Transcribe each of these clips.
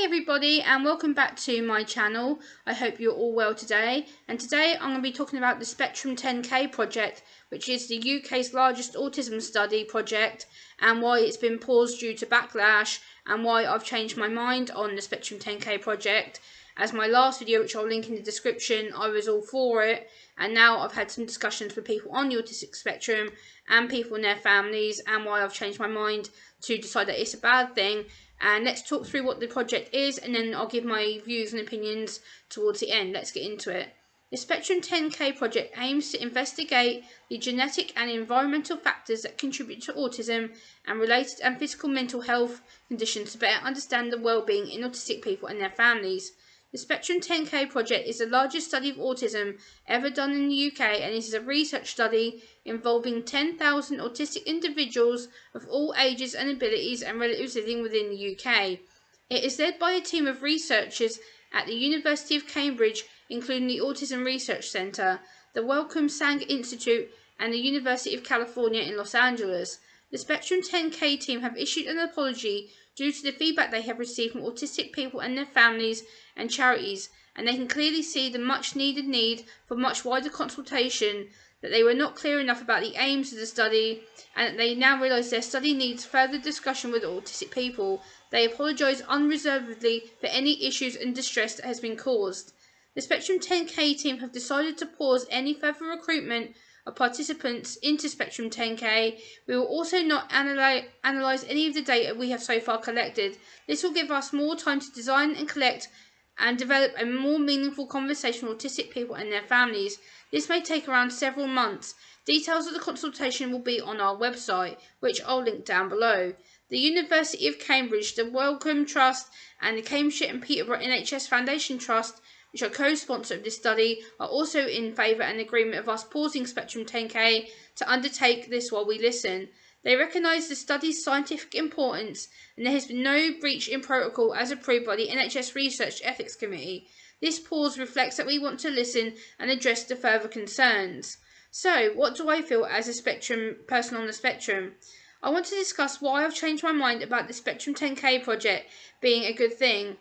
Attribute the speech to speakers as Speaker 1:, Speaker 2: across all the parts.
Speaker 1: Hi everybody and welcome back to my channel. I hope you're all well today, and today I'm going to be talking about the Spectrum 10K project, which is the UK's largest autism study project, and why it's been paused due to backlash, and why I've changed my mind on the Spectrum 10K project. As my last video, which I'll link in the description, I was all for it, and now I've had some discussions with people on the autistic spectrum and people in their families, and why I've changed my mind to decide that it's a bad thing. And let's talk through what the project is, and then I'll give my views and opinions towards the end. Let's get into it. The Spectrum 10K project aims to investigate the genetic and environmental factors that contribute to autism and related and physical mental health conditions to better understand the well-being in autistic people and their families. The Spectrum 10K project is the largest study of autism ever done in the UK, and it is a research study involving 10,000 autistic individuals of all ages and abilities and relatives living within the UK. It is led by a team of researchers at the University of Cambridge, including the Autism Research Centre, the Wellcome Sanger Institute, and the University of California in Los Angeles. The Spectrum 10K team have issued an apology due to the feedback they have received from autistic people and their families and charities, and they can clearly see the much needed need for much wider consultation, that they were not clear enough about the aims of the study, and that they now realise their study needs further discussion with autistic people. They apologise unreservedly for any issues and distress that has been caused. The Spectrum 10K team have decided to pause any further recruitment of participants into Spectrum 10K. We will also not analyse any of the data we have so far collected. This will give us more time to design and collect and develop a more meaningful conversation with autistic people and their families. This may take around several months. Details of the consultation will be on our website, which I'll link down below. The University of Cambridge, the Wellcome Trust, and the Cambridgeshire and Peterborough NHS Foundation Trust, which are co-sponsor of this study, are also in favour and agreement of us pausing Spectrum 10K to undertake this while we listen. They recognise the study's scientific importance, and there has been no breach in protocol as approved by the NHS Research Ethics Committee. This pause reflects that we want to listen and address the further concerns. So, what do I feel as a person on the spectrum? I want to discuss why I've changed my mind about the Spectrum 10K project being a good thing.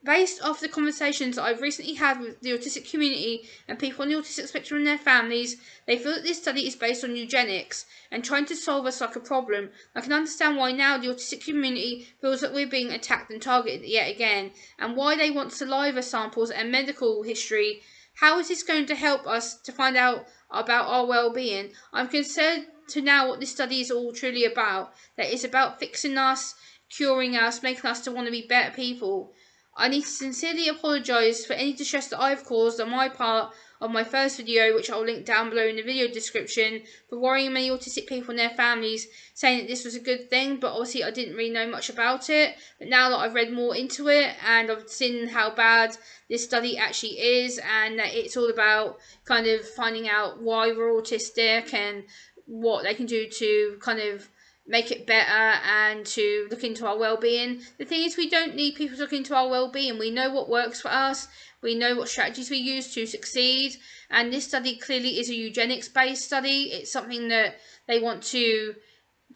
Speaker 1: Based off the conversations I've recently had with the autistic community and people on the autistic spectrum and their families, they feel that this study is based on eugenics and trying to solve us like a problem. I can understand why now the autistic community feels that we're being attacked and targeted yet again, and why they want saliva samples and medical history. How is this going to help us to find out about our well-being? I'm concerned to now what this study is all truly about, that it's about fixing us, curing us, making us to want to be better people. I need to sincerely apologise for any distress that I've caused on my part of my first video, which I'll link down below in the video description, for worrying many autistic people and their families, saying that this was a good thing, but obviously I didn't really know much about it. But now that I've read more into it and I've seen how bad this study actually is, and that it's all about kind of finding out why we're autistic and what they can do to kind of make it better and to look into our well-being. The thing is, we don't need people to look into our well-being. We know what works for us. We know what strategies we use to succeed. And this study clearly is a eugenics-based study. It's something that they want to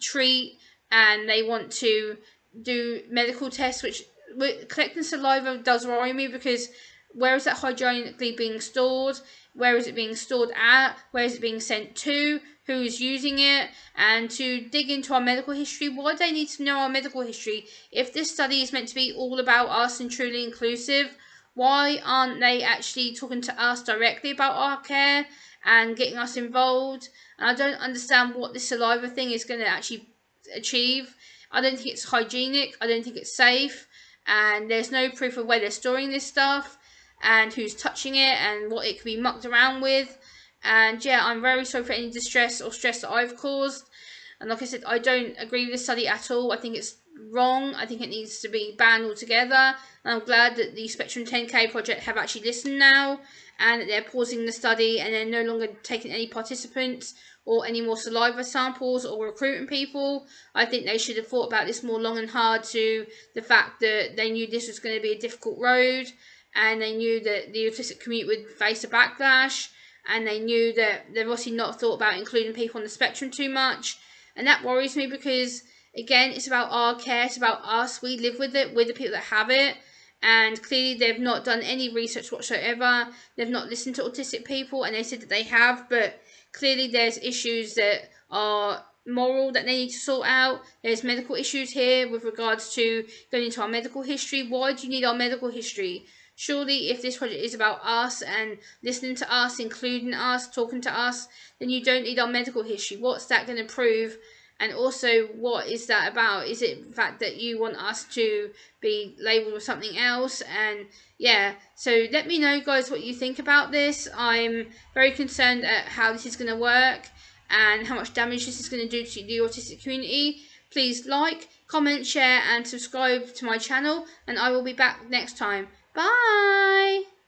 Speaker 1: treat, and they want to do medical tests, which collecting saliva does worry me, because where is that hygienically being stored? Where is it being stored at? Where is it being sent to? Who is using it? And to dig into our medical history. Why do they need to know our medical history? If this study is meant to be all about us and truly inclusive, why aren't they actually talking to us directly about our care and getting us involved? And I don't understand what this saliva thing is going to actually achieve. I don't think it's hygienic. I don't think it's safe. And there's no proof of where they're storing this stuff and who's touching it and what it could be mucked around with. And yeah, I'm very sorry for any distress or stress that I've caused. And like I said, I don't agree with this study at all. I think it's wrong. I think it needs to be banned altogether. And I'm glad that the Spectrum 10K project have actually listened now, and that they're pausing the study and they're no longer taking any participants or any more saliva samples or recruiting people. I think they should have thought about this more long and hard, to the fact that they knew this was going to be a difficult road, and they knew that the autistic community would face a backlash, and they knew that they've obviously not thought about including people on the spectrum too much. And that worries me, because Again, it's about our care, it's about us. We live with it, we're the people that have it. And clearly they've not done any research whatsoever. They've not listened to autistic people, and they said that they have, but clearly there's issues that are moral that they need to sort out. There's medical issues here with regards to going into our medical history. Why do you need our medical history? Surely if this project is about us and listening to us, including us, talking to us, then you don't need our medical history. What's that going to prove? And also, what is that about? Is it the fact that you want us to be labelled with something else? And yeah, so let me know, guys, what you think about this. I'm very concerned at how this is going to work and how much damage this is going to do to the autistic community. Please like, comment, share and subscribe to my channel, and I will be back next time. Bye!